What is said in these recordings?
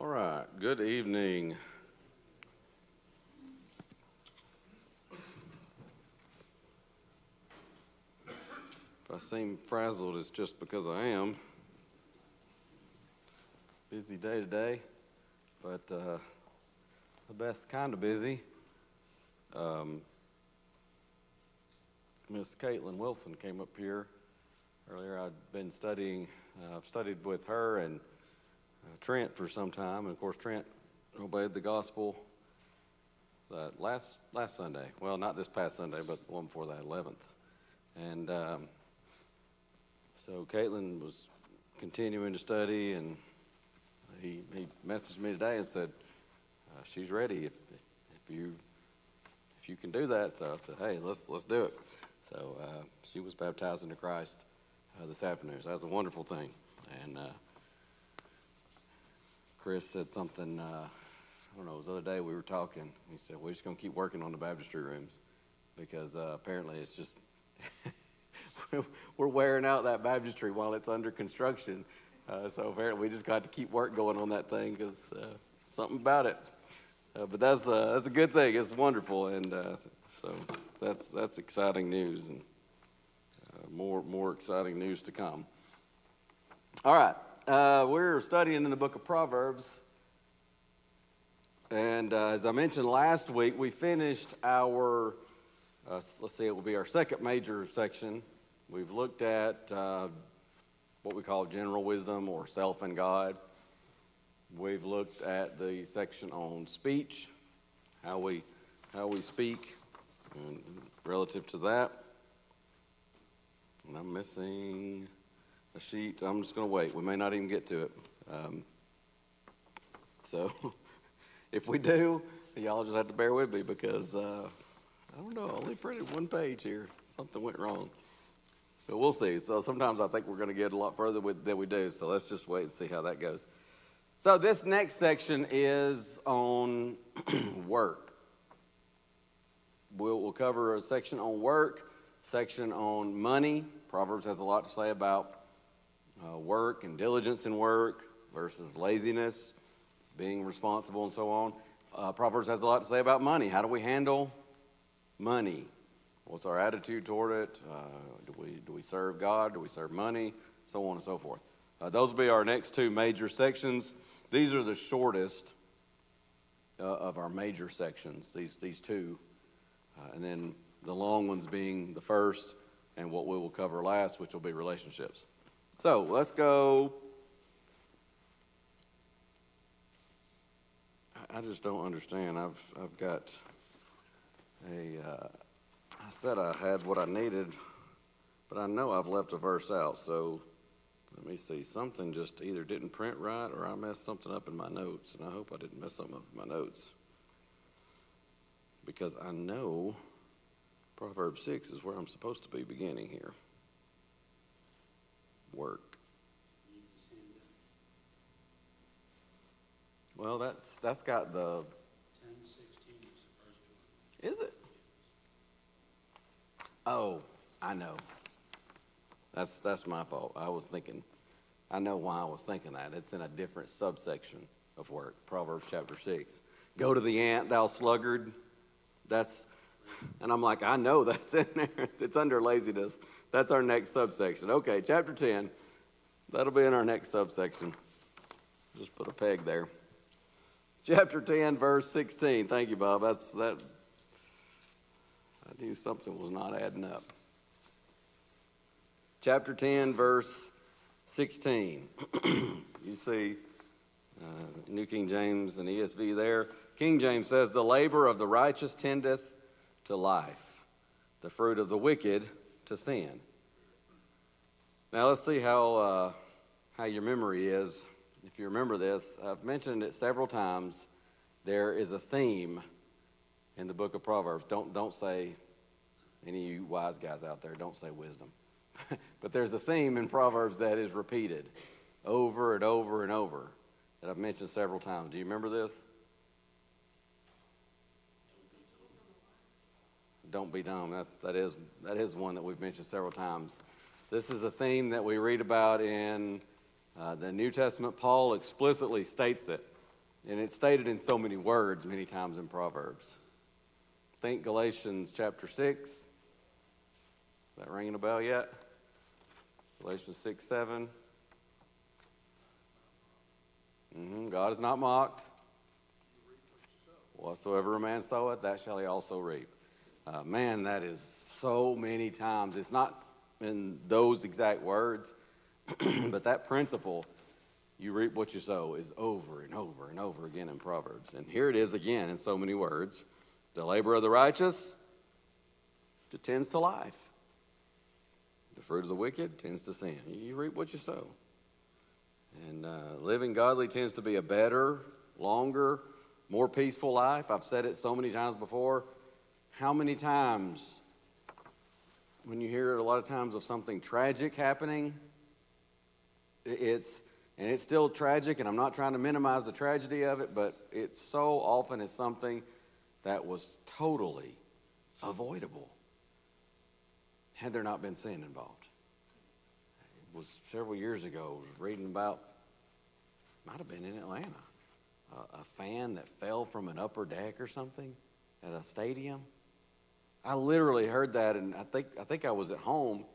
All right, good evening. If I seem frazzled, it's just because I am. Busy day today, but the best kind of busy. Miss Caitlin Wilson came up here earlier. I'd been studying, I've studied with her and Trent for some time, and of course Trent obeyed the gospel last Sunday. Well, not this past Sunday, but the one before that, 11th. And so Caitlin was continuing to study, and he messaged me today and said she's ready if you can do that. So I said, hey, let's do it. So she was baptized into Christ this afternoon. So that was a wonderful thing. And Chris said something, I don't know, it was the other day we were talking. He said, we're just going to keep working on the baptistry rooms because apparently it's just, we're wearing out that baptistry while it's under construction. So apparently we just got to keep work going on that thing because something about it. But that's a good thing. It's wonderful. And so that's exciting news, and more exciting news to come. All right. We're studying in the book of Proverbs, and as I mentioned last week, we finished our, let's see, it will be our second major section. We've looked at what we call general wisdom or self and God. We've looked at the section on speech, how we speak, and relative to that. And I'm missing a sheet. I'm just going to wait. We may not even get to it. So if we do, y'all just have to bear with me because, I don't know, I only printed one page here. Something went wrong. But we'll see. So sometimes I think we're going to get a lot further than we do. So let's just wait and see how that goes. So this next section is on work. We'll cover a section on work, section on money. Proverbs has a lot to say about work and diligence in work versus laziness, being responsible and so on. Proverbs has a lot to say about money. How do we handle money? What's our attitude toward it? Do we serve God? Do we serve money? So on and so forth. Those will be our next two major sections. These are the shortest of our major sections, these two. And then the long ones being the first and what we will cover last, which will be relationships. So let's go. I just don't understand. I've got I said I had what I needed, but I know I've left a verse out. So let me see. Something just either didn't print right or I messed something up in my notes, and I hope I didn't mess something up in my notes because I know Proverbs 6 is where I'm supposed to be beginning here. Work. Well, that's got the 10:16 is the first one. Is it? Oh, I know. That's my fault. I was thinking. I know why I was thinking that. It's in a different subsection of work. Proverbs chapter 6. Go to the ant, thou sluggard. And I'm like, I know that's in there. It's under laziness. That's our next subsection. Okay, chapter 10. That'll be in our next subsection. Just put a peg there. Chapter 10, verse 16. Thank you, Bob. I knew something was not adding up. Chapter 10, verse 16. You see New King James and ESV there. King James says, the labor of the righteous tendeth to life, the fruit of the wicked to sin. Now let's see how your memory is. If you remember this, I've mentioned it several times. There is a theme in the book of Proverbs. Don't say, any of you wise guys out there, don't say wisdom. But there's a theme in Proverbs that is repeated over and over and over that I've mentioned several times. Do you remember this? Don't be dumb. That is one that we've mentioned several times. This is a theme that we read about in the New Testament. Paul explicitly states it. And it's stated in so many words many times in Proverbs. Think Galatians chapter 6. Is that ringing a bell yet? Galatians 6, 7. God is not mocked. Whatsoever a man soweth, that shall he also reap. Man, that is so many times. It's not in those exact words, but that principle, you reap what you sow, is over and over and over again in Proverbs. And here it is again in so many words. The labor of the righteous, it tends to life. The fruit of the wicked tends to sin. You reap what you sow. And living godly tends to be a better, longer, more peaceful life. I've said it so many times before. How many times, when you hear a lot of times of something tragic happening, it's still tragic, and I'm not trying to minimize the tragedy of it, but it's so often it's something that was totally avoidable had there not been sin involved. It was several years ago, I was reading about, might have been in Atlanta, a fan that fell from an upper deck or something at a stadium. I literally heard that, and I think I was at home,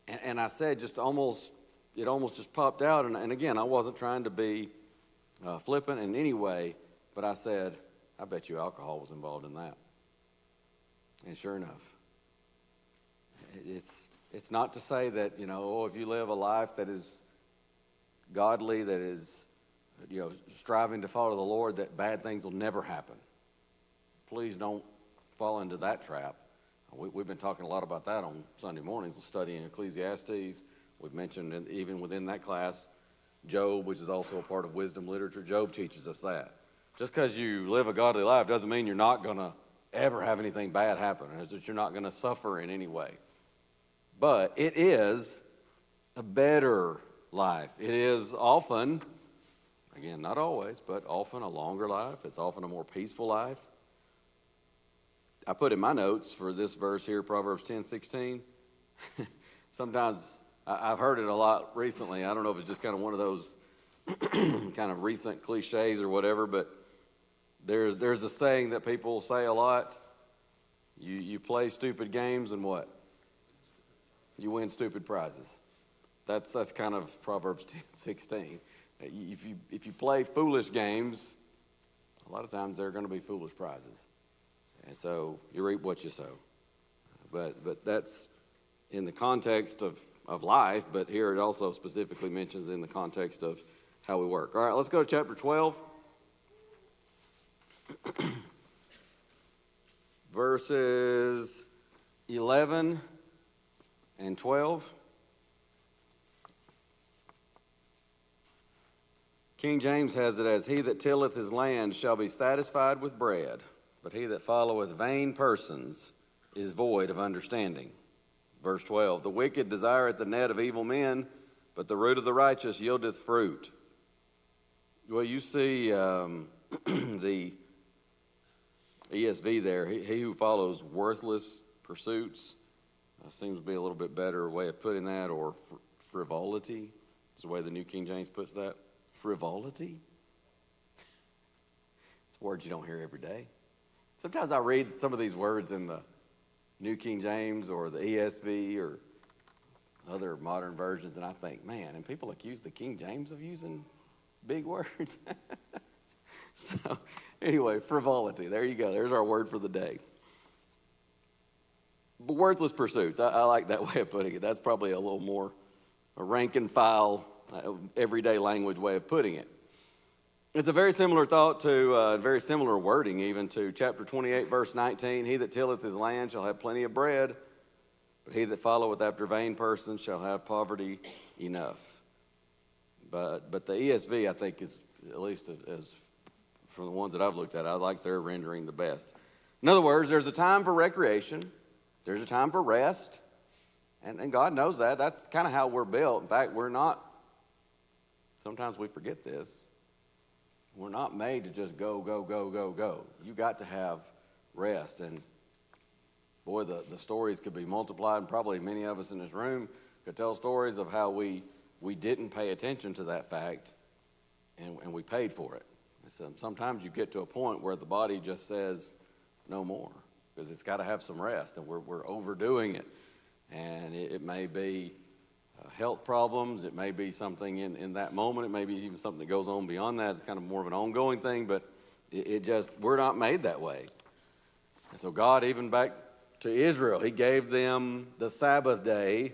and I said it almost just popped out, and again, I wasn't trying to be flippant in any way, but I said, I bet you alcohol was involved in that. And sure enough, it's not to say that, if you live a life that is godly, that is, striving to follow the Lord, that bad things will never happen. Please don't fall into that trap. We've been talking a lot about that on Sunday mornings, studying Ecclesiastes. We've mentioned, even within that class, Job, which is also a part of wisdom literature. Job teaches us that. Just because you live a godly life doesn't mean you're not going to ever have anything bad happen, or that you're not going to suffer in any way. But it is a better life. It is often, again, not always, but often a longer life. It's often a more peaceful life. I put in my notes for this verse here, Proverbs 10:16. Sometimes I've heard it a lot recently. I don't know if it's just kind of one of those kind of recent cliches or whatever, but there's a saying that people say a lot. You play stupid games and what? You win stupid prizes. That's kind of Proverbs 10:16. If you play foolish games, a lot of times there are going to be foolish prizes. And so you reap what you sow. But that's in the context of life, but here it also specifically mentions in the context of how we work. All right, let's go to chapter 12. Verses 11 and 12. King James has it as, he that tilleth his land shall be satisfied with bread, but he that followeth vain persons is void of understanding. Verse 12, the wicked desireth the net of evil men, but the root of the righteous yieldeth fruit. Well, you see the ESV there, he who follows worthless pursuits, seems to be a little bit better way of putting that, or frivolity is the way the New King James puts that. Frivolity? It's words you don't hear every day. Sometimes I read some of these words in the New King James or the ESV or other modern versions, and I think, man, and people accuse the King James of using big words. So, anyway, frivolity. There you go. There's our word for the day. But worthless pursuits. I like that way of putting it. That's probably a little more a rank and file, everyday language way of putting it. It's a very similar thought to, very similar wording even to chapter 28, verse 19. He that tilleth his land shall have plenty of bread, but he that followeth after vain persons shall have poverty enough. But the ESV, I think, is, at least as from the ones that I've looked at, I like their rendering the best. In other words, there's a time for recreation. There's a time for rest. And God knows that. That's kind of how we're built. In fact, we're not, sometimes we forget this. We're not made to just go, go, go, go, go. You got to have rest. And boy, the stories could be multiplied, and probably many of us in this room could tell stories of how we didn't pay attention to that fact, and we paid for it. So sometimes you get to a point where the body just says no more, because it's got to have some rest, and we're overdoing it. And it may be health problems. It may be something in that moment. It may be even something that goes on beyond that. It's kind of more of an ongoing thing, but we're not made that way. And so God, even back to Israel, he gave them the Sabbath day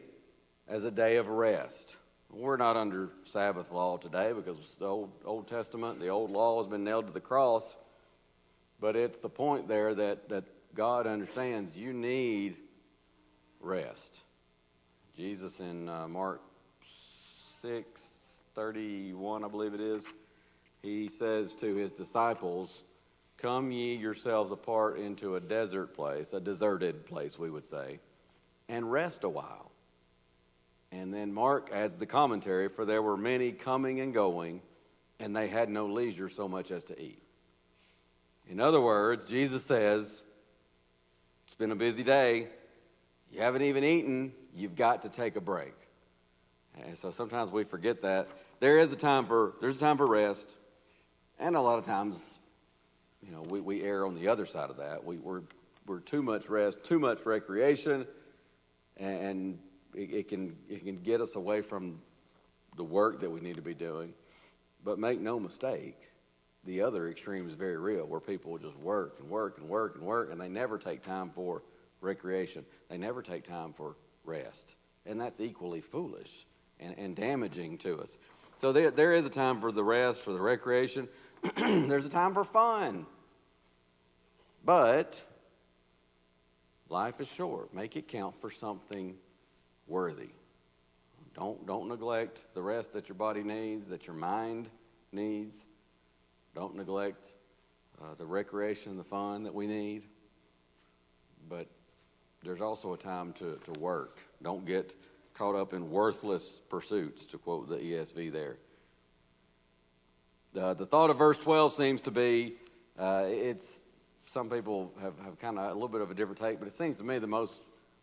as a day of rest. We're not under Sabbath law today because the Old Testament, the old law has been nailed to the cross. But it's the point there that God understands you need rest. Jesus in Mark 6:31, I believe it is, he says to his disciples, "Come ye yourselves apart into a desert place," a deserted place we would say, "and rest a while." And then Mark adds the commentary, "For there were many coming and going, and they had no leisure so much as to eat." In other words, Jesus says, it's been a busy day. You haven't even eaten. You've got to take a break. And so sometimes we forget that. There's a time for rest. And a lot of times, we err on the other side of that. We're too much rest, too much recreation, and it can get us away from the work that we need to be doing. But make no mistake, the other extreme is very real, where people will just work and work and work and work, and they never take time for recreation. They never take time for rest. And that's equally foolish and damaging to us. So there is a time for the rest, for the recreation. There's a time for fun. But life is short. Make it count for something worthy. Don't neglect the rest that your body needs, that your mind needs. Don't neglect the recreation and the fun that we need. But there's also a time to work. Don't get caught up in worthless pursuits, to quote the ESV there. The thought of verse 12 seems to be, some people have kind of a little bit of a different take, but it seems to me the most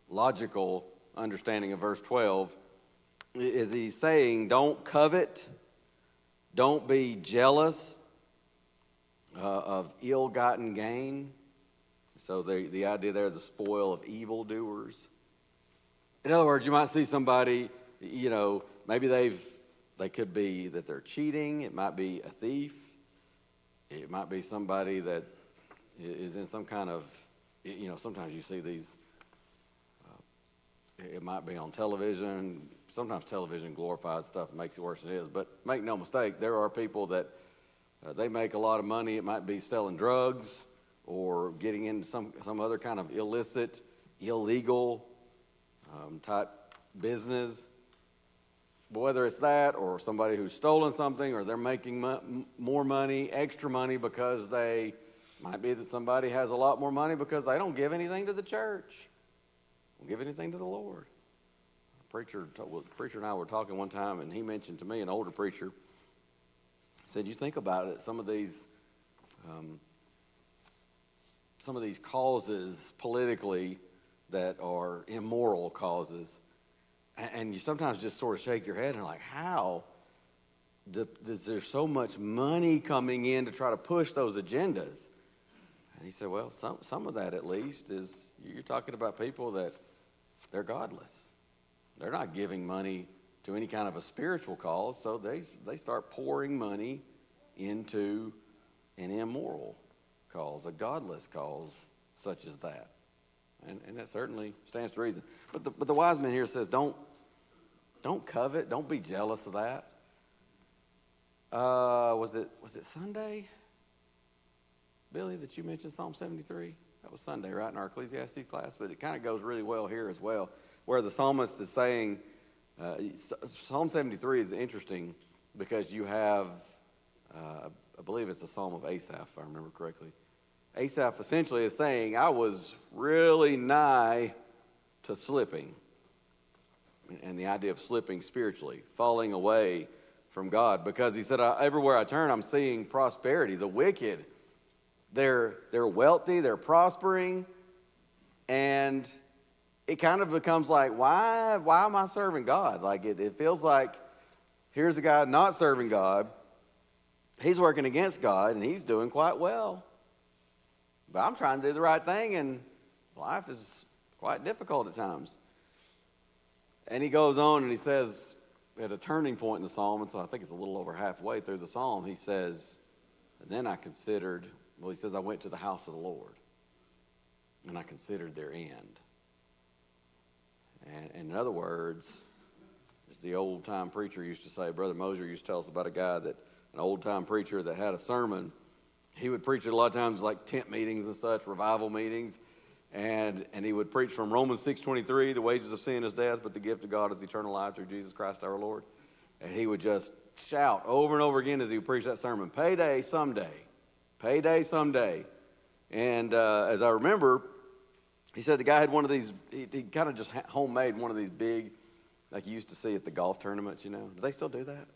logical understanding of verse 12 is he's saying, don't covet, don't be jealous of ill-gotten gain. So the idea there is the spoil of evildoers. In other words, you might see somebody, maybe they could be that they're cheating. It might be a thief. It might be somebody that is in some kind of, sometimes you see these, it might be on television. Sometimes television glorifies stuff and makes it worse than it is. But make no mistake, there are people that they make a lot of money. It might be selling drugs or getting into some other kind of illicit, illegal type business. But whether it's that or somebody who's stolen something, or they're making more money, extra money, because might be that somebody has a lot more money because they don't give anything to the church, don't give anything to the Lord. The preacher and I were talking one time, and he mentioned to me, an older preacher, said, you think about it, some of these causes politically that are immoral causes, and you sometimes just sort of shake your head and like, how is there so much money coming in to try to push those agendas? And he said, well, some of that at least is, you're talking about people that they're godless. They're not giving money to any kind of a spiritual cause, so they start pouring money into an immoral cause, a godless cause such as that. And that certainly stands to reason. But the wise man here says, don't covet, don't be jealous of that. Was it Sunday, Billy, that you mentioned Psalm 73? That was Sunday, right, in our Ecclesiastes class, but it kind of goes really well here as well, where the psalmist is saying, Psalm 73 is interesting because you have, I believe it's a psalm of Asaph, if I remember correctly. Asaph essentially is saying, I was really nigh to slipping. And the idea of slipping spiritually, falling away from God. Because he said, everywhere I turn, I'm seeing prosperity. The wicked, they're wealthy, they're prospering. And it kind of becomes like, why am I serving God? Like it feels like here's a guy not serving God. he's working against God, and he's doing quite well. But I'm trying to do the right thing, and life is quite difficult at times. And he goes on and he says, at a turning point in the psalm, and so I think it's a little over halfway through the psalm, he says, and then I considered, he says, I went to the house of the Lord, and I considered their end. And in other words, as the old-time preacher used to say, Brother Mosier used to tell us about a guy that, an old-time preacher that had a sermon. He would preach it a lot of times like tent meetings and such, revival meetings. And he would preach from Romans 6:23, the wages of sin is death, but the gift of God is eternal life through Jesus Christ our Lord. And he would just shout over and over again as he would preach that sermon, payday someday, payday someday. And as I remember, he said the guy had one of these, he kind of just homemade one of these big, like you used to see at the golf tournaments, you know. Do they still do that?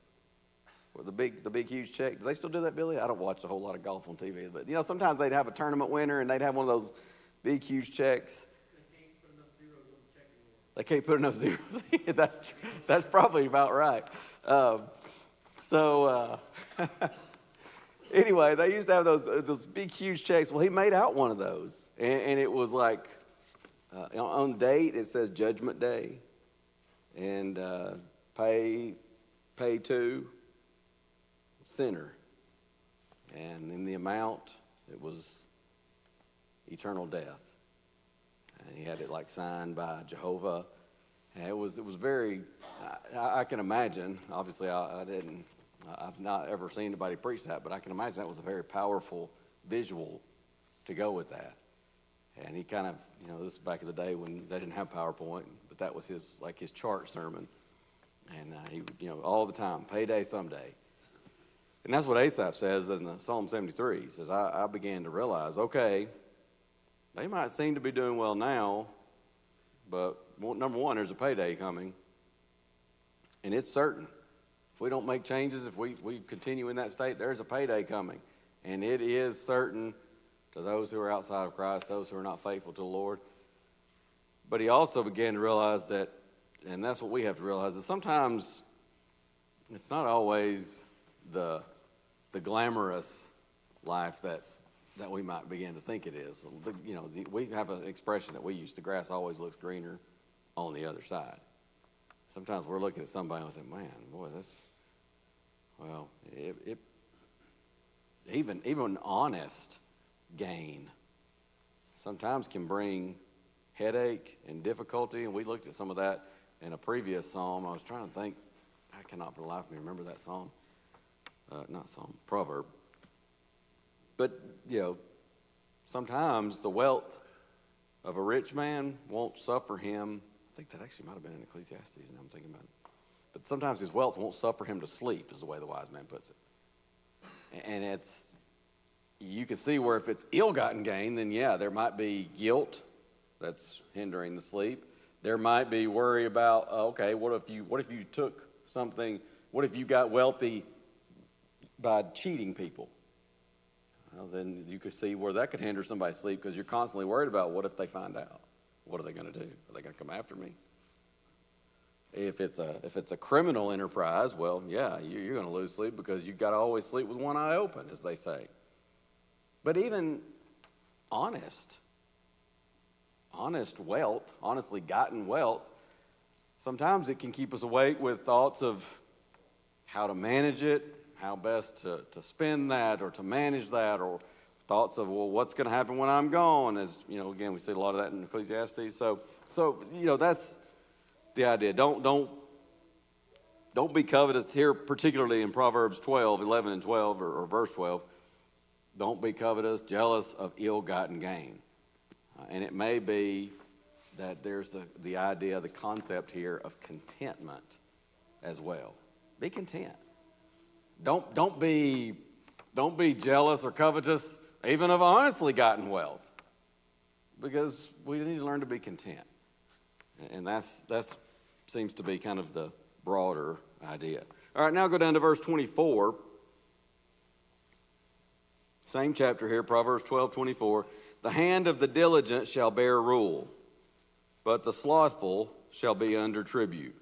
Or the big huge check. Do they still do that, Billy? I don't watch a whole lot of golf on TV, but you know, sometimes they'd have a tournament winner and they'd have one of those big huge checks. They can't put enough zeros on the check anymore. That's probably about right. Anyway, they used to have those big huge checks. Well, he made out one of those, and it was like on the date it says Judgment Day, and pay to sinner, and in the amount it was eternal death. And he had it like signed by Jehovah. And it was very, I can imagine, obviously I've not ever seen anybody preach that, but I can imagine that was a very powerful visual to go with that. And he kind of, you know, this is back in the day when they didn't have PowerPoint, but that was his chart sermon. And he, you know, all the time, payday someday. And that's what Asaph says in the Psalm 73. He says, I began to realize, okay, they might seem to be doing well now, but number one, there's a payday coming, and it's certain. If we don't make changes, if we continue in that state, there's a payday coming, and it is certain to those who are outside of Christ, those who are not faithful to the Lord. But he also began to realize that, and that's what we have to realize, that sometimes it's not always the glamorous life that we might begin to think it is. We have an expression that we use, the grass always looks greener on the other side. Sometimes we're looking at somebody and we say, man, boy, even honest gain sometimes can bring headache and difficulty, and we looked at some of that in a previous psalm. I was trying to think, I cannot for the life of me remember that psalm. Proverb. But, you know, sometimes the wealth of a rich man won't suffer him. I think that actually might have been in Ecclesiastes, and I'm thinking about it. But sometimes his wealth won't suffer him to sleep, is the way the wise man puts it. And you can see where if it's ill-gotten gain, then yeah, there might be guilt that's hindering the sleep. There might be worry about, what if you took something, what if you got wealthy by cheating people? Well, then you could see where that could hinder somebody's sleep, because you're constantly worried about what if they find out? What are they going to do? Are they going to come after me? If it's a criminal enterprise, well, yeah, you're going to lose sleep because you've got to always sleep with one eye open, as they say. But even honest wealth, honestly gotten wealth, sometimes it can keep us awake with thoughts of how to manage it, how best to spend that or to manage that, or thoughts of, well, what's going to happen when I'm gone? As, you know, again, we see a lot of that in Ecclesiastes. So you know, that's the idea. Don't be covetous here, particularly in Proverbs 11 and 12, or verse 12. Don't be covetous, jealous of ill-gotten gain. And it may be that there's the idea, the concept here of contentment as well. Be content. Don't be jealous or covetous even of honestly gotten wealth, because we need to learn to be content. And that's seems to be kind of the broader idea. All right, now go down to verse 24. Same chapter here, Proverbs 12:24. The hand of the diligent shall bear rule, but the slothful shall be under tribute.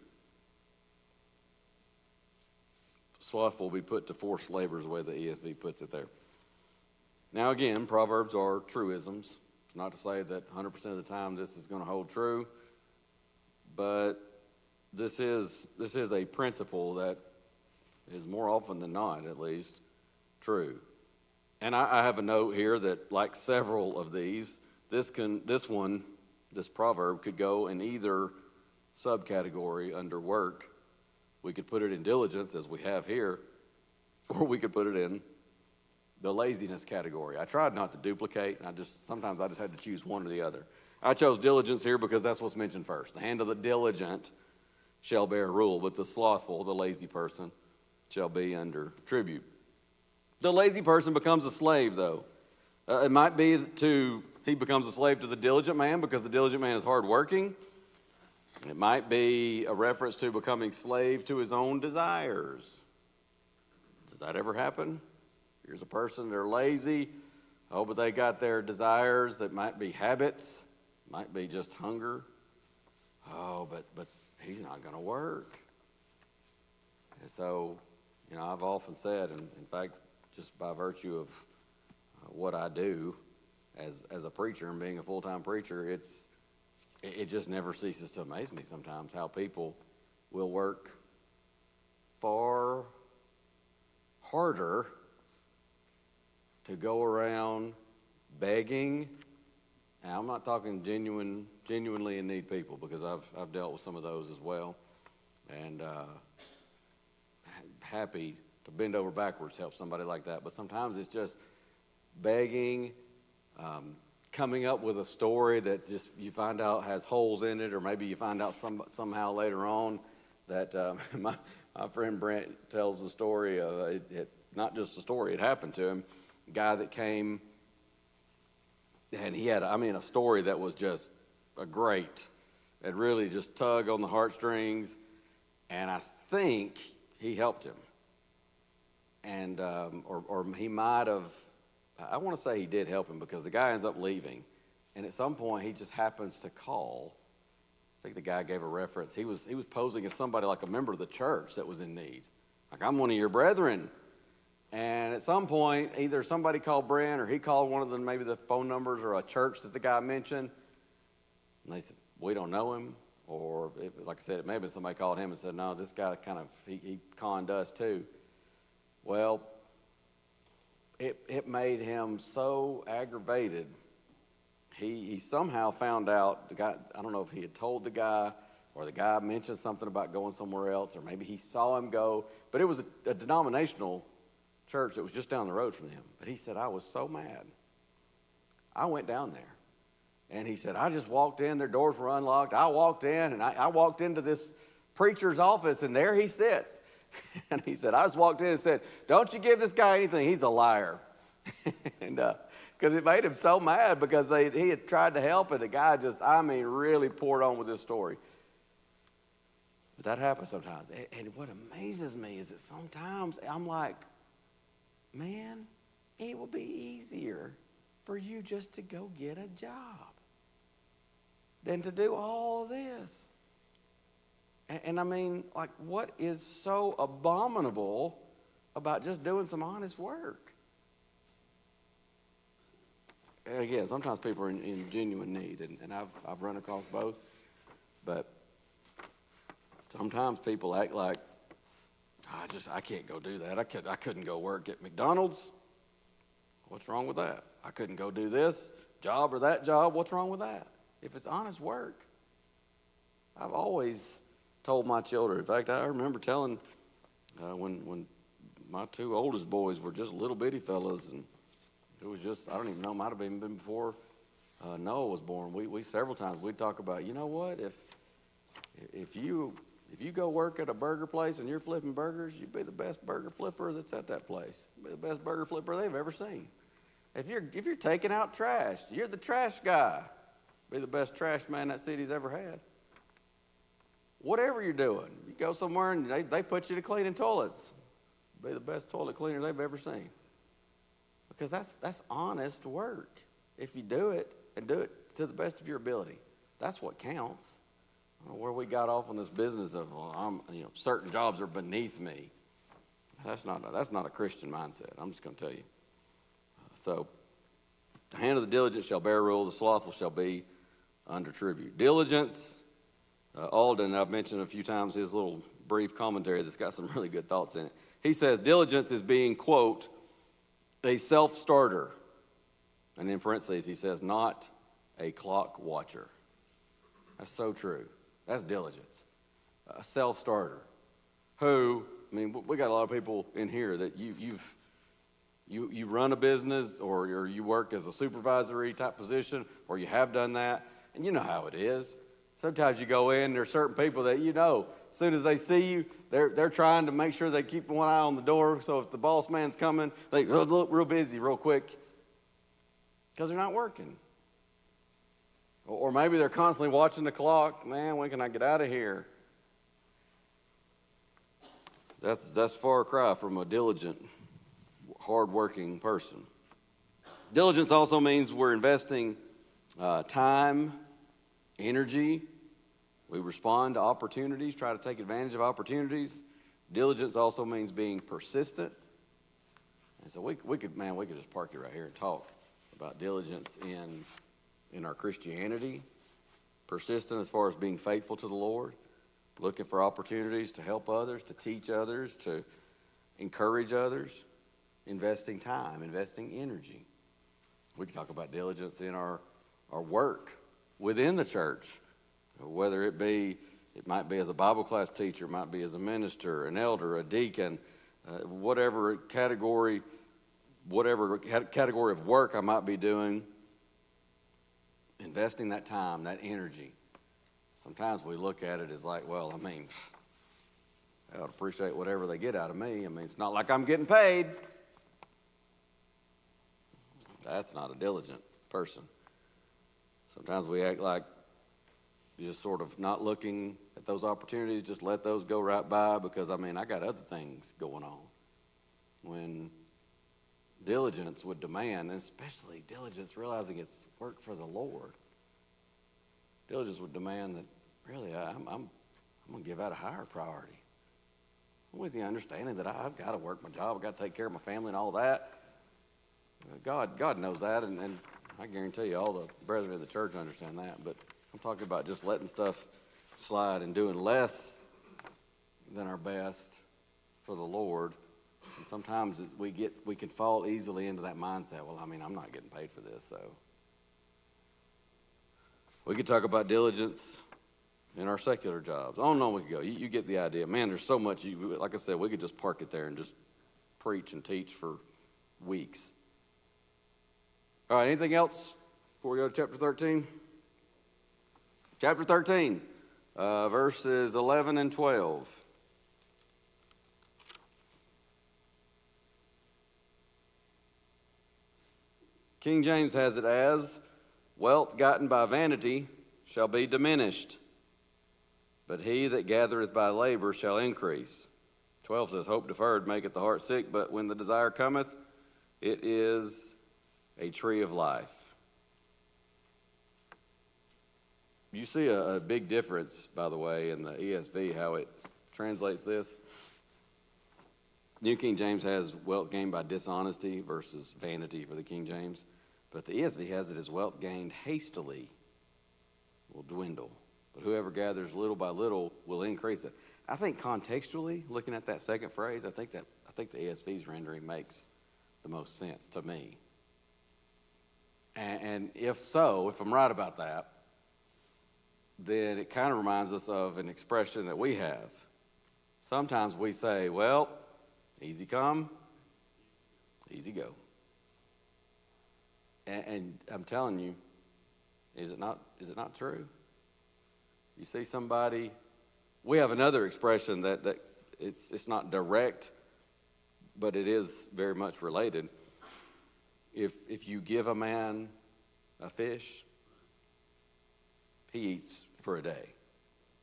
slothful will be put to forced labor is the way the ESV puts it there. Now again, Proverbs are truisms. It's not to say that 100% of the time this is going to hold true, but this is a principle that is more often than not, at least, true. And I have a note here that, like several of these, this proverb could go in either subcategory under work. We could put it in diligence, as we have here, or we could put it in the laziness category. I tried not to duplicate, and sometimes I just had to choose one or the other. I chose diligence here because that's what's mentioned first. The hand of the diligent shall bear rule, but the slothful, the lazy person, shall be under tribute. The lazy person becomes a slave, though. It might be he becomes a slave to the diligent man because the diligent man is hardworking. It might be a reference to becoming slave to his own desires. Does that ever happen? Here's a person, they're lazy. Oh, but they got their desires that might be habits, might be just hunger. Oh, but he's not going to work. And so, I've often said, and in fact, just by virtue of what I do as a preacher and being a full-time preacher, it just never ceases to amaze me sometimes how people will work far harder to go around begging. Now, I'm not talking genuinely in need people, because I've dealt with some of those as well, and happy to bend over backwards to help somebody like that. But sometimes it's just begging, coming up with a story that just you find out has holes in it, or maybe you find out somehow later on that my friend Brent tells the story of not just a story, it happened to him. A guy that came, and he had, a story that was just it really just tugged on the heartstrings, and I think he helped him. And, or he might have, I want to say he did help him, because the guy ends up leaving. And at some point, he just happens to call. I think the guy gave a reference. He was posing as somebody like a member of the church that was in need. Like, I'm one of your brethren. And at some point, either somebody called Brent, or he called one of them, maybe the phone numbers or a church that the guy mentioned. And they said, we don't know him. Or, like I said, it may have been somebody called him and said, no, this guy he conned us too. Well, it made him so aggravated. He somehow found out, the guy, I don't know if he had told the guy, or the guy mentioned something about going somewhere else, or maybe he saw him go, but it was a denominational church that was just down the road from them. But he said, I was so mad. I went down there. And he said, I just walked in, their doors were unlocked. I walked in, and I walked into this preacher's office, and there he sits. And he said, I just walked in and said, don't you give this guy anything. He's a liar. And because it made him so mad, because he had tried to help, and the guy just, really poured on with this story. But that happens sometimes. And what amazes me is that sometimes I'm like, man, it will be easier for you just to go get a job than to do all of this. And what is so abominable about just doing some honest work? And again, sometimes people are in genuine need, and I've run across both. But sometimes people act like, I can't go do that. I couldn't go work at McDonald's. What's wrong with that? I couldn't go do this job or that job. What's wrong with that? If it's honest work. I've always told my children. In fact, I remember telling when my two oldest boys were just little bitty fellas, and it was just, I don't even know, might have even been before Noah was born. We several times we'd talk about, you know what, if you go work at a burger place and you're flipping burgers, you'd be the best burger flipper that's at that place. You'd be the best burger flipper they've ever seen. If you're taking out trash, you're the trash guy. Be the best trash man that city's ever had. Whatever you're doing, you go somewhere and they put you to cleaning toilets. Be the best toilet cleaner they've ever seen. Because that's honest work. If you do it, and do it to the best of your ability, that's what counts. I don't know where we got off on this business of certain jobs are beneath me. That's not a Christian mindset. I'm just going to tell you. So, the hand of the diligent shall bear rule, the slothful shall be under tribute. Diligence, Alden, I've mentioned a few times his little brief commentary that's got some really good thoughts in it. He says, diligence is being, quote, a self-starter. And in parentheses, he says, not a clock watcher. That's so true. That's diligence. A self-starter. Who, I mean, we got a lot of people in here that you run a business or you work as a supervisory type position or you have done that, and you know how it is. Sometimes you go in, there's certain people that you know, as soon as they see you, they're trying to make sure they keep one eye on the door, so if the boss man's coming, they look real busy real quick because they're not working. Or maybe they're constantly watching the clock. Man, when can I get out of here? That's far cry from a diligent, hard-working person. Diligence also means we're investing time, energy. We respond to opportunities, try to take advantage of opportunities. Diligence also means being persistent. And so we could just park it right here and talk about diligence in our Christianity. Persistent as far as being faithful to the Lord, looking for opportunities to help others, to teach others, to encourage others, investing time, investing energy. We can talk about diligence in our work within the church, whether it might be as a Bible class teacher, it might be as a minister, an elder, a deacon, whatever category of work I might be doing, investing that time, that energy. Sometimes we look at it as like, well, I mean, I ought to appreciate whatever they get out of me. I mean, it's not like I'm getting paid. That's not a diligent person. Sometimes we act like just sort of not looking at those opportunities, just let those go right by because, I mean, I got other things going on. When diligence would demand, and especially diligence realizing it's work for the Lord, diligence would demand that, really, I'm going to give that a higher priority. With the understanding that I've got to work my job, I've got to take care of my family and all that. God knows that, and I guarantee you all the brethren of the church understand that, but I'm talking about just letting stuff slide and doing less than our best for the Lord. And sometimes we can fall easily into that mindset. Well, I mean, I'm not getting paid for this, so. We could talk about diligence in our secular jobs. On and on we could go. You get the idea. Man, there's so much. Like I said, we could just park it there and just preach and teach for weeks. All right, anything else before we go to chapter 13? Chapter 13, verses 11 and 12. King James has it as, wealth gotten by vanity shall be diminished, but he that gathereth by labor shall increase. 12 says, hope deferred maketh the heart sick, but when the desire cometh, it is a tree of life. You see a big difference, by the way, in the ESV, how it translates this. New King James has wealth gained by dishonesty versus vanity for the King James. But the ESV has it as wealth gained hastily will dwindle. But whoever gathers little by little will increase it. I think contextually, looking at that second phrase, I think the ESV's rendering makes the most sense to me. And if so, if I'm right about that, then it kind of reminds us of an expression that we have. Sometimes we say, well, easy come, easy go. And I'm telling you, is it not true? You see somebody, we have another expression that it's not direct, but it is very much related. If you give a man a fish, he eats for a day.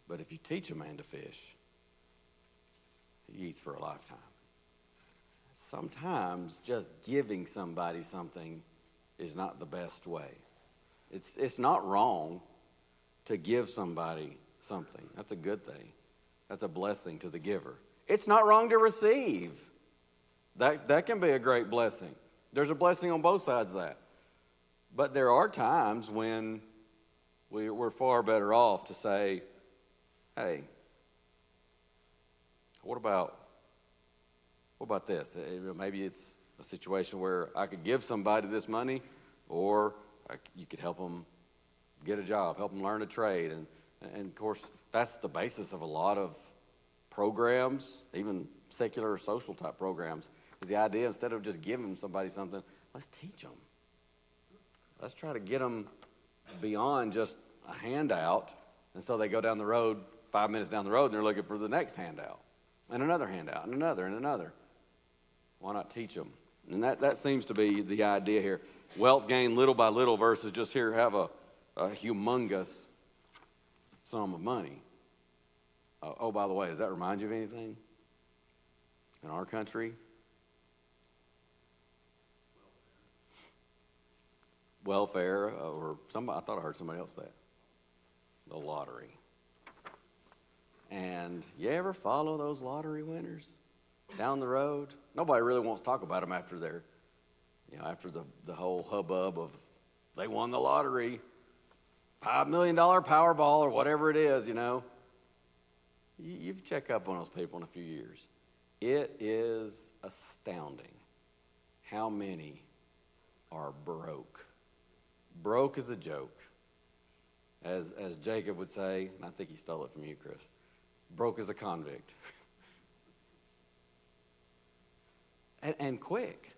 But if you teach a man to fish, he eats for a lifetime. Sometimes just giving somebody something is not the best way. It's not wrong to give somebody something. That's a good thing. That's a blessing to the giver. It's not wrong to receive That can be a great blessing. There's a blessing on both sides of that. But there are times when we're far better off to say, hey, what about this? Maybe it's a situation where I could give somebody this money, or you could help them get a job, help them learn a trade. And of course, that's the basis of a lot of programs, even secular or social type programs, is the idea, instead of just giving somebody something, let's teach them. Let's try to get them beyond just a handout. And so they go down the road, 5 minutes down the road, and they're looking for the next handout, and another handout, and another, and another. Why not teach them? And that seems to be the idea here. Wealth gained little by little versus just here have a humongous sum of money. Oh, by the way, does that remind you of anything? In our country? Welfare, or I thought I heard somebody else say it. The lottery. And you ever follow those lottery winners down the road? Nobody really wants to talk about them after after the whole hubbub of they won the lottery, $5 million Powerball or whatever it is, You check up on those people in a few years. It is astounding how many are broke. Broke is a joke. As Jacob would say, and I think he stole it from you, Chris, broke as a convict. and quick,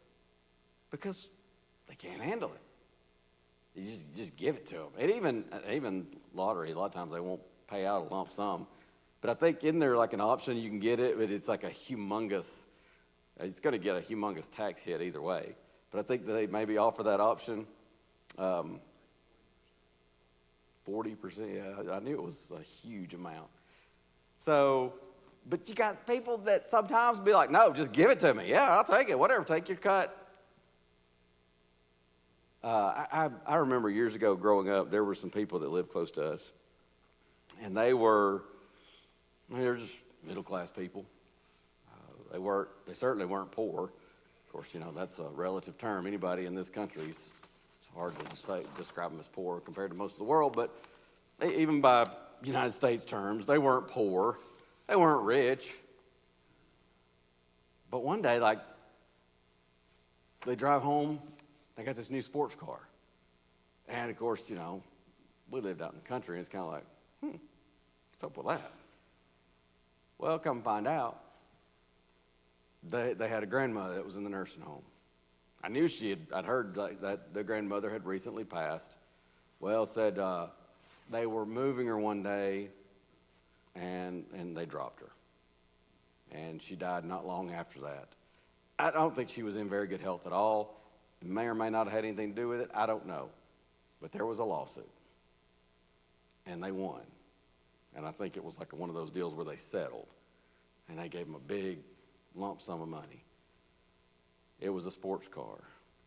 because they can't handle it. You just give it to them. And even lottery, a lot of times they won't pay out a lump sum. But I think in there like an option you can get it, but it's like it's going to get a humongous tax hit either way. But I think they maybe offer that option. 40%, yeah, I knew it was a huge amount. So, but you got people that sometimes be like, no, just give it to me. Yeah, I'll take it, whatever, take your cut. I remember years ago growing up, there were some people that lived close to us, and they were just middle-class people. They certainly weren't poor. Of course, that's a relative term. Anybody in this country, it's hard to describe them as poor compared to most of the world, but even by United States terms, they weren't poor. They weren't rich. But one day, they drive home, they got this new sports car. And, of course, we lived out in the country, and it's kind of like, what's up with that? Well, come find out, they had a grandmother that was in the nursing home. I knew I'd heard that the grandmother had recently passed. Well, said they were moving her one day, and they dropped her. And she died not long after that. I don't think she was in very good health at all. It may or may not have had anything to do with it. I don't know. But there was a lawsuit. And they won. And I think it was like one of those deals where they settled. And they gave them a big lump sum of money. It was a sports car.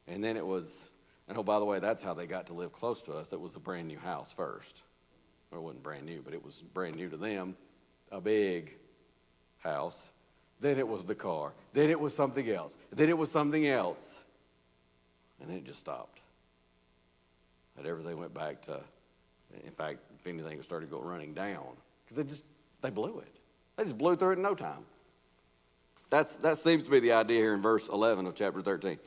And then oh, by the way, that's how they got to live close to us. It was a brand new house first. Well, it wasn't brand new, but it was brand new to them. A big house. Then it was the car. Then it was something else. Then it was something else. And then it just stopped. And everything went back to, in fact, if anything, it started running down. Because they blew it. They just blew through it in no time. That seems to be the idea here in verse 11 of chapter 13.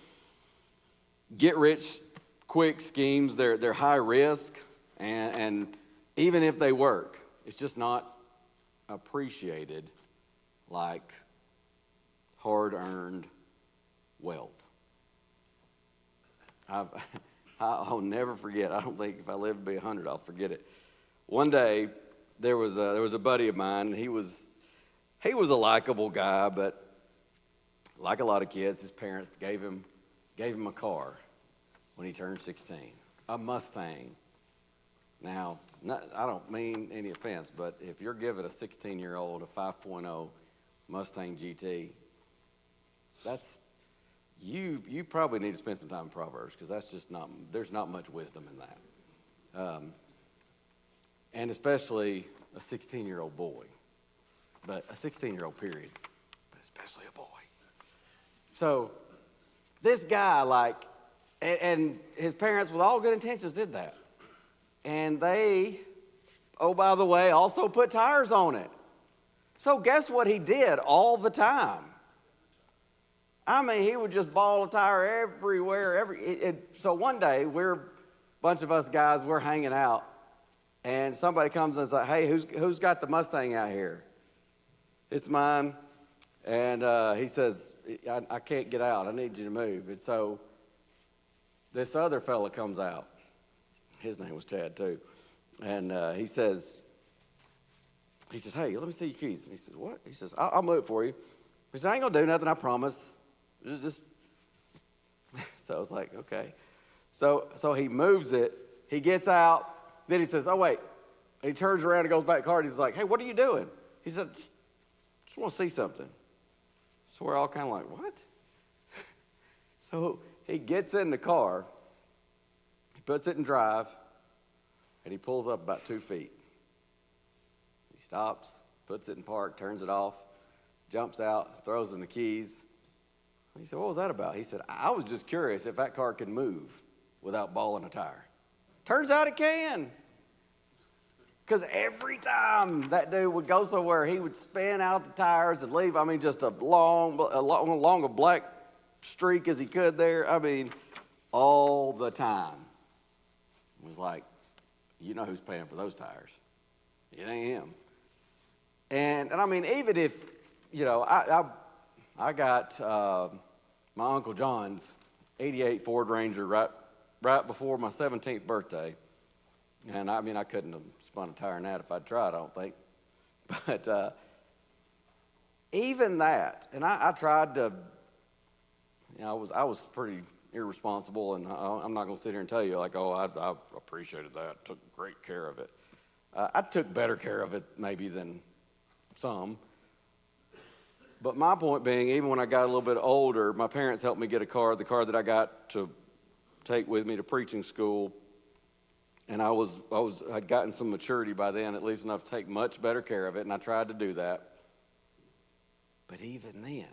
Get rich quick schemes, they're high risk, and even if they work, it's just not appreciated like hard-earned wealth. I'll never forget. I don't think if I live to be 100, I'll forget it. One day, there was a buddy of mine. He was a likable guy, but like a lot of kids, his parents gave him a car when he turned 16, a Mustang. Now, I don't mean any offense, but if you're giving a 16-year-old a 5.0 Mustang GT, you probably need to spend some time in Proverbs, because there's not much wisdom in that. And especially a 16-year-old boy, but a 16-year-old period, but especially a boy. So this guy, and his parents, with all good intentions, did that. And they, oh, by the way, also put tires on it. So guess what he did all the time? I mean, he would just ball a tire everywhere. So one day, a bunch of us guys, we're hanging out, and somebody comes and says, hey, who's got the Mustang out here? It's mine. And he says, I can't get out. I need you to move. And so this other fella comes out. His name was Chad, too. And he says, hey, let me see your keys. And he says, what? He says, I'll move it for you. He says, I ain't going to do nothing, I promise. Just. So I was like, okay. So he moves it. He gets out. Then he says, oh, wait. And he turns around and goes back to the car. And he's like, hey, what are you doing? He said, just want to see something. So we're all kind of like, what? So he gets in the car, he puts it in drive, and he pulls up about 2 feet. He stops, puts it in park, turns it off, jumps out, throws him the keys. He said, what was that about? He said, I was just curious if that car could move without balling a tire. Turns out it can. Because every time that dude would go somewhere, he would spin out the tires and leave, just a long black streak as he could there. All the time. It was like, you know who's paying for those tires. It ain't him. And even if, I got my Uncle John's 88 Ford Ranger right before my 17th birthday. And I couldn't have spun a tire in that if I'd tried, I don't think. But even that, and I tried to, I was pretty irresponsible, and I'm not going to sit here and tell you, I appreciated that, took great care of it. I took better care of it maybe than some. But my point being, even when I got a little bit older, my parents helped me get a car, the car that I got to take with me to preaching school. And I'd gotten some maturity by then, at least enough to take much better care of it, and I tried to do that. But even then,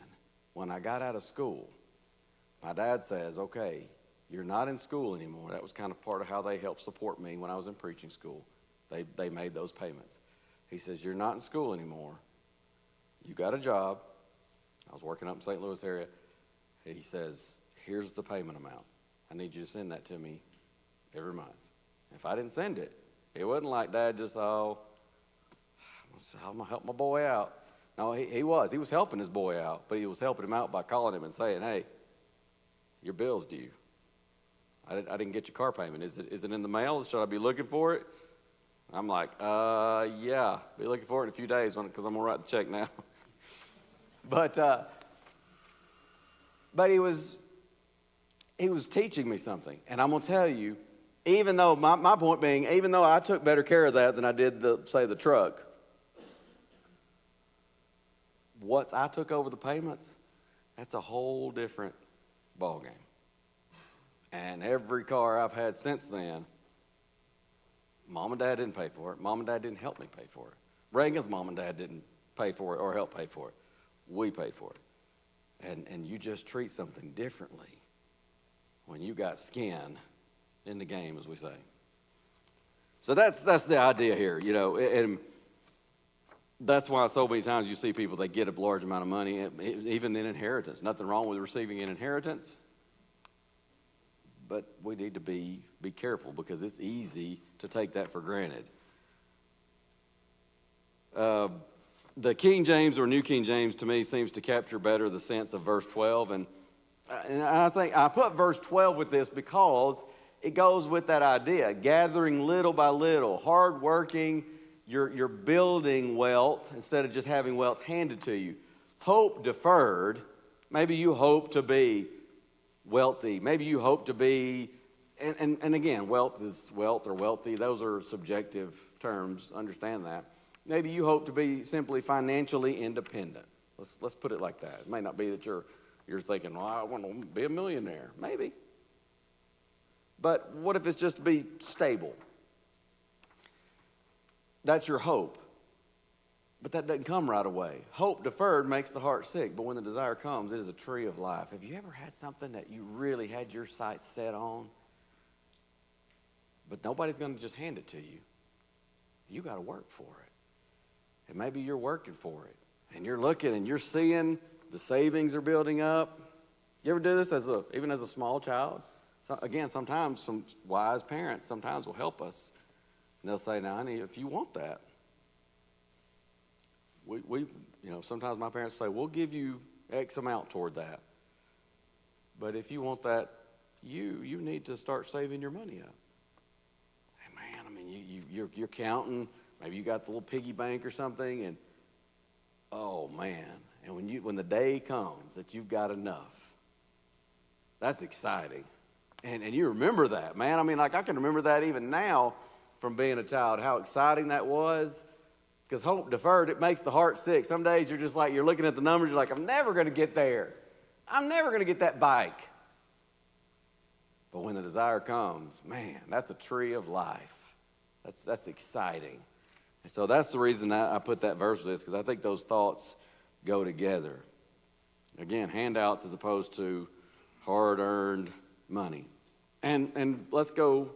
when I got out of school, my dad says, okay, you're not in school anymore. That was kind of part of how they helped support me when I was in preaching school. They made those payments. He says, you're not in school anymore. You got a job. I was working up in St. Louis area. He says, here's the payment amount. I need you to send that to me every month. If I didn't send it, it wasn't like Dad just, I'm going to help my boy out. No, he was helping his boy out, but he was helping him out by calling him and saying, hey, your bill's due. I didn't get your car payment. Is it in the mail? Should I be looking for it? I'm like, yeah, be looking for it in a few days because I'm going to write the check now. But he was teaching me something, and I'm going to tell you, even though, my point being, even though I took better care of that than I did, the truck, once I took over the payments, that's a whole different ballgame. And every car I've had since then, Mom and Dad didn't pay for it. Mom and Dad didn't help me pay for it. Reagan's mom and dad didn't pay for it or help pay for it. We paid for it. And you just treat something differently when you got skin in the game, as we say. So that's the idea here, and that's why so many times you see people, they get a large amount of money, even in inheritance. Nothing wrong with receiving an inheritance, but we need to be careful because it's easy to take that for granted. The King James or New King James, to me, seems to capture better the sense of verse 12, and I think I put verse 12 with this because it goes with that idea, gathering little by little, hardworking, you're building wealth instead of just having wealth handed to you. Hope deferred, maybe you hope to be wealthy, maybe you hope to be, and again, wealth is wealth or wealthy, those are subjective terms, understand that. Maybe you hope to be simply financially independent. Let's put it like that. It may not be that you're thinking, well, I want to be a millionaire, maybe. But what if it's just to be stable? That's your hope. But that doesn't come right away. Hope deferred makes the heart sick, but when the desire comes, it is a tree of life. Have you ever had something that you really had your sights set on, but nobody's going to just hand it to you? You got to work for it. And maybe you're working for it, and you're looking and you're seeing the savings are building up. You ever do this even as a small child? So again, sometimes some wise parents sometimes will help us. And they'll say, now, honey, if you want that, we sometimes my parents say, we'll give you X amount toward that. But if you want that, you need to start saving your money up. Hey, man, I mean, you're counting. Maybe you got the little piggy bank or something, and oh, man. And when the day comes that you've got enough, that's exciting. And you remember that, man. I mean, like I can remember that even now from being a child, how exciting that was. Because hope deferred, it makes the heart sick. Some days you're just like, you're looking at the numbers, you're like, I'm never going to get there. I'm never going to get that bike. But when the desire comes, man, that's a tree of life. That's exciting. And so that's the reason I put that verse with this, because I think those thoughts go together. Again, handouts as opposed to hard-earned money. And let's go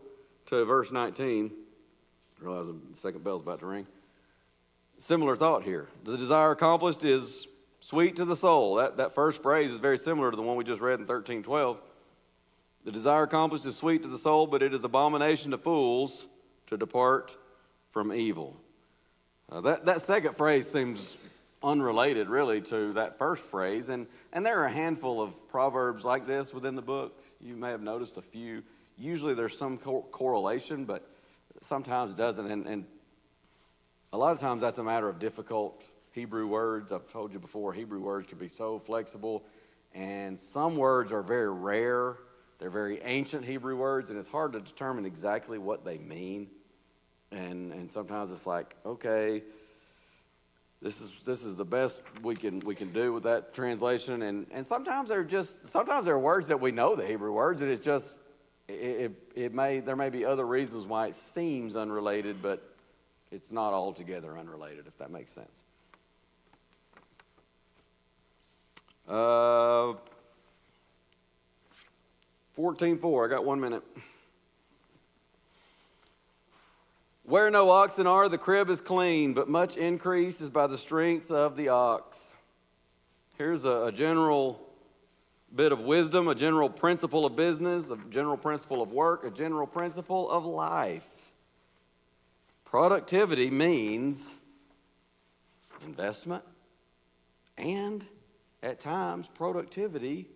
to verse 19. I realize the second bell's about to ring. Similar thought here. The desire accomplished is sweet to the soul. That first phrase is very similar to the one we just read in 13:12. The desire accomplished is sweet to the soul, but it is abomination to fools to depart from evil. That second phrase seems unrelated, really, to that first phrase. And there are a handful of proverbs like this within the book. You may have noticed a few. Usually there's some correlation, but sometimes it doesn't. And a lot of times that's a matter of difficult Hebrew words. I've told you before, Hebrew words can be so flexible. And some words are very rare. They're very ancient Hebrew words, and it's hard to determine exactly what they mean. And sometimes it's like, okay, this is the best we can do with that translation. And sometimes there are words that we know the Hebrew words, and it's just there may be other reasons why it seems unrelated, but it's not altogether unrelated, if that makes sense. 14:4. I got 1 minute. Where no oxen are, the crib is clean, but much increase is by the strength of the ox. Here's a general bit of wisdom, a general principle of business, a general principle of work, a general principle of life. Productivity means investment, and at times productivity,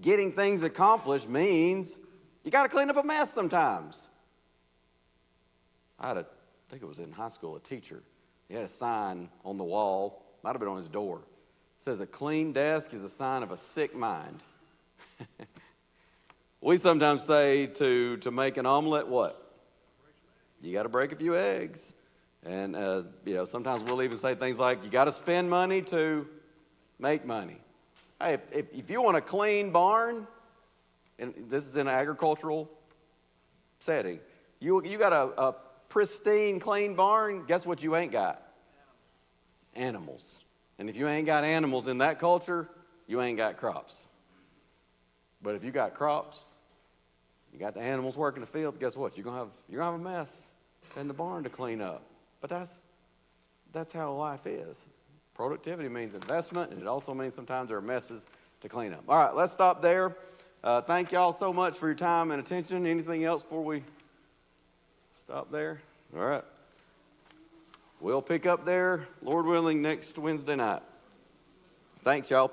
getting things accomplished, means you got to clean up a mess sometimes. I think it was in high school, a teacher. He had a sign on the wall, might have been on his door. It says, a clean desk is a sign of a sick mind. We sometimes say to make an omelet, what? You got to break a few eggs. And, sometimes we'll even say things like, you got to spend money to make money. Hey, if you want a clean barn, and this is in an agricultural setting, you got a pristine, clean barn, guess what you ain't got? Animals. And if you ain't got animals in that culture, you ain't got crops. But if you got crops, you got the animals working the fields, guess what? You're gonna have a mess in the barn to clean up. But that's how life is. Productivity means investment, and it also means sometimes there are messes to clean up. All right, let's stop there. Thank y'all so much for your time and attention. Anything else before we stop there? All right. We'll pick up there, Lord willing, next Wednesday night. Thanks, y'all.